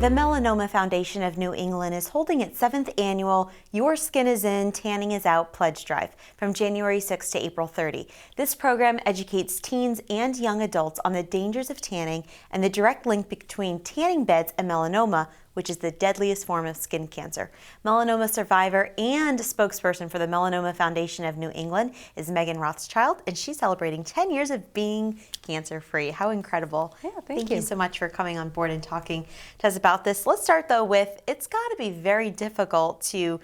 The Melanoma Foundation of New England is holding its 7th annual Your Skin is In, Tanning is Out pledge drive from January 6 to April 30. This program educates teens and young adults on the dangers of tanning and the direct link between tanning beds and melanoma, which is the deadliest form of skin cancer. Melanoma survivor and spokesperson for the Melanoma Foundation of New England is Meghan Rothschild, and she's celebrating 10 years of being cancer-free. How incredible. Yeah, thank you so much for coming on board and talking to us about this. Let's start though with, it's got to be very difficult to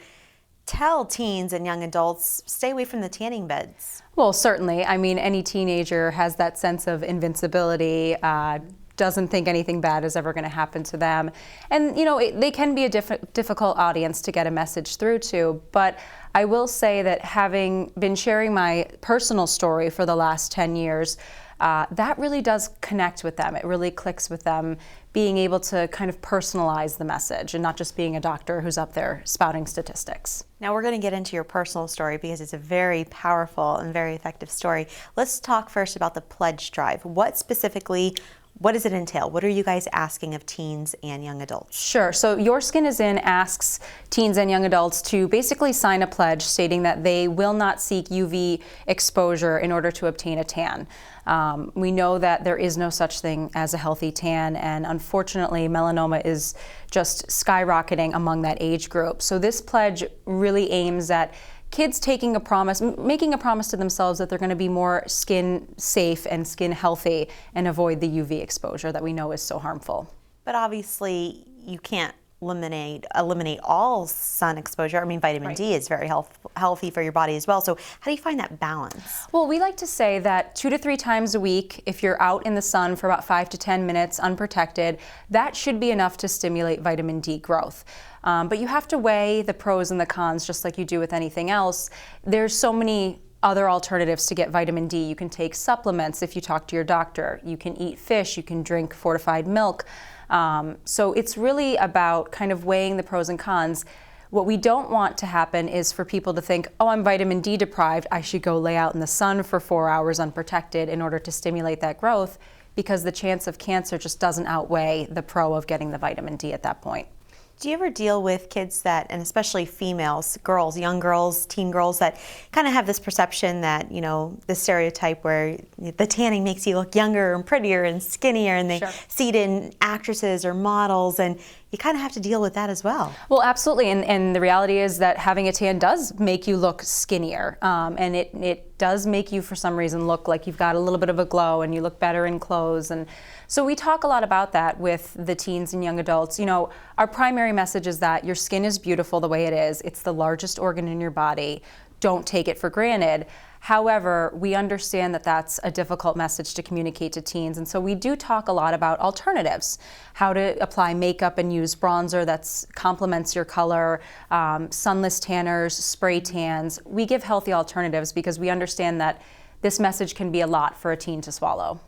tell teens and young adults, stay away from the tanning beds. Well, certainly. I mean, any teenager has that sense of invincibility, doesn't think anything bad is ever going to happen to them. And, you know, they can be a difficult audience to get a message through to. But I will say that having been sharing my personal story for the last 10 years, that really does connect with them. It really clicks with them, being able to kind of personalize the message and not just being a doctor who's up there spouting statistics. Now we're going to get into your personal story because it's a very powerful and very effective story. Let's talk first about the pledge drive. What does it entail? What are you guys asking of teens and young adults? Sure. So Your Skin is In asks teens and young adults to basically sign a pledge stating that they will not seek UV exposure in order to obtain a tan. We know that there is no such thing as a healthy tan, and unfortunately melanoma is just skyrocketing among that age group. So this pledge really aims at kids making a promise to themselves that they're going to be more skin safe and skin healthy and avoid the UV exposure that we know is so harmful. But obviously you can't eliminate all sun exposure. I mean, vitamin D is very healthy for your body as well. So how do you find that balance? Well, we like to say that 2 to 3 times a week, if you're out in the sun for about 5 to 10 minutes unprotected, that should be enough to stimulate vitamin D growth. But you have to weigh the pros and the cons just like you do with anything else. There's so many other alternatives to get vitamin D. You can take supplements if you talk to your doctor. You can eat fish. You can drink fortified milk. So it's really about kind of weighing the pros and cons. What we don't want to happen is for people to think, oh, I'm vitamin D deprived, I should go lay out in the sun for 4 hours unprotected in order to stimulate that growth, because the chance of cancer just doesn't outweigh the pro of getting the vitamin D at that point. Do you ever deal with kids that, and especially females, girls, young girls, teen girls, that kind of have this perception that, you know, the stereotype where the tanning makes you look younger and prettier and skinnier, and they see it in actresses or models, and you kind of have to deal with that as well? Well, absolutely, and the reality is that having a tan does make you look skinnier, and it does make you, for some reason, look like you've got a little bit of a glow and you look better in clothes. And so we talk a lot about that with the teens and young adults. You know, our primary message is that your skin is beautiful the way it is. It's the largest organ in your body. Don't take it for granted. However, we understand that that's a difficult message to communicate to teens, and so we do talk a lot about alternatives, how to apply makeup and use bronzer that complements your color, sunless tanners, spray tans. We give healthy alternatives because we understand that this message can be a lot for a teen to swallow.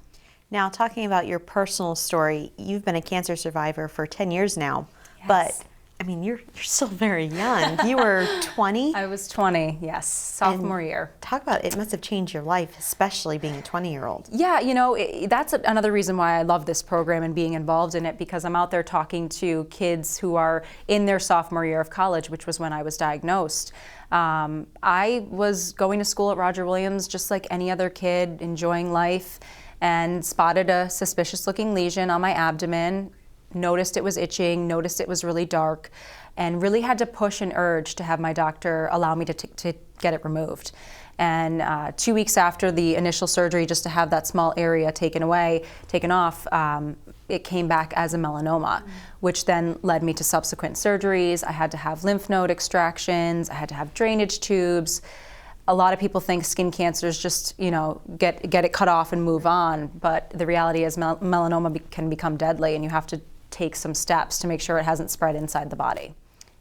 Now, talking about your personal story, you've been a cancer survivor for 10 years now, yes. But I mean, you're still very young. You were 20? I was 20, yes, sophomore year. Talk about it must have changed your life, especially being a 20-year-old. Yeah, you know, that's another reason why I love this program and being involved in it, because I'm out there talking to kids who are in their sophomore year of college, which was when I was diagnosed. I was going to school at Roger Williams just like any other kid, enjoying life, and spotted a suspicious-looking lesion on my abdomen. Noticed it was itching, noticed it was really dark, and really had to push an urge to have my doctor allow me to get it removed. And 2 weeks after the initial surgery, just to have that small area taken off, it came back as a melanoma, which then led me to subsequent surgeries. I had to have lymph node extractions, I had to have drainage tubes. A lot of people think skin cancer is just, you know, get it cut off and move on, but the reality is melanoma can become deadly, and you have to take some steps to make sure it hasn't spread inside the body.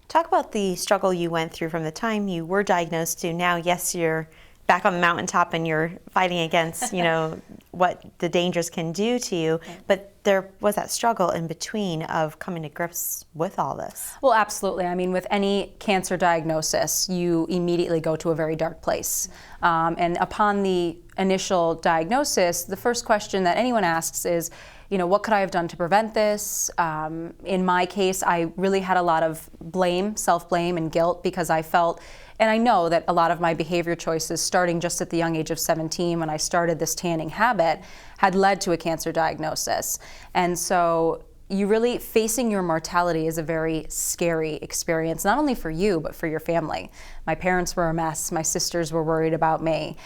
Talk about the struggle you went through from the time you were diagnosed to now. Yes, you're back on the mountaintop and you're fighting against, what the dangers can do to you. But there was that struggle in between of coming to grips with all this. Well, absolutely. I mean, with any cancer diagnosis, you immediately go to a very dark place. And upon the initial diagnosis, the first question that anyone asks is, what could I have done to prevent this? In my case, I really had a lot of blame, self-blame and guilt, because I felt, and I know that a lot of my behavior choices, starting just at the young age of 17 when I started this tanning habit, had led to a cancer diagnosis. And so you really, facing your mortality is a very scary experience, not only for you, but for your family. My parents were a mess. My sisters were worried about me.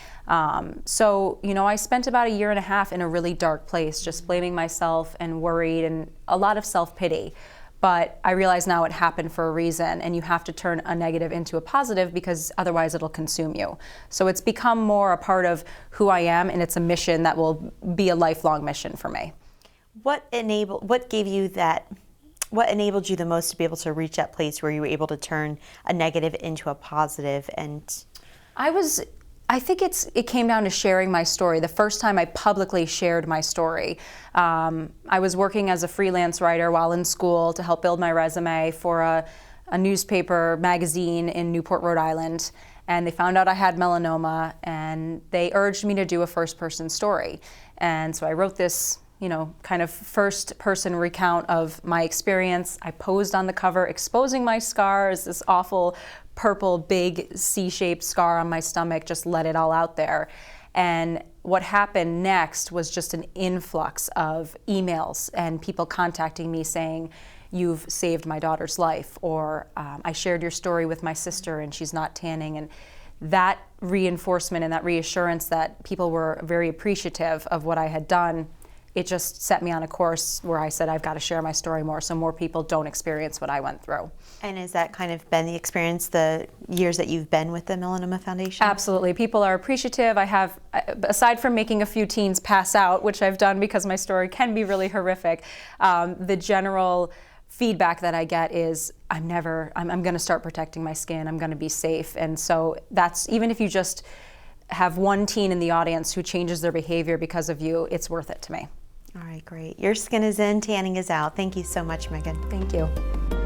So, I spent about 1.5 years in a really dark place, just blaming myself and worried and a lot of self-pity. But I realize now it happened for a reason, and you have to turn a negative into a positive because otherwise it'll consume you. So it's become more a part of who I am, and it's a mission that will be a lifelong mission for me. What enabled you the most to be able to reach that place where you were able to turn a negative into a positive? And I think it came down to sharing my story. The first time I publicly shared my story, I was working as a freelance writer while in school to help build my resume for a newspaper magazine in Newport, Rhode Island. And they found out I had melanoma, and they urged me to do a first-person story. And so I wrote this kind of first-person recount of my experience. I posed on the cover, exposing my scars, this awful purple, big C-shaped scar on my stomach, just let it all out there. And what happened next was just an influx of emails and people contacting me saying, "You've saved my daughter's life," or "I shared your story with my sister and she's not tanning." And that reinforcement and that reassurance that people were very appreciative of what I had done, it just set me on a course where I said, I've got to share my story more so more people don't experience what I went through. And has that kind of been the experience the years that you've been with the Melanoma Foundation? Absolutely. People are appreciative. I have, aside from making a few teens pass out, which I've done because my story can be really horrific, the general feedback that I get is, I'm going to start protecting my skin. I'm going to be safe. And so that's, even if you just have one teen in the audience who changes their behavior because of you, it's worth it to me. All right, great. Your skin is in, tanning is out. Thank you so much, Meghan. Thank you.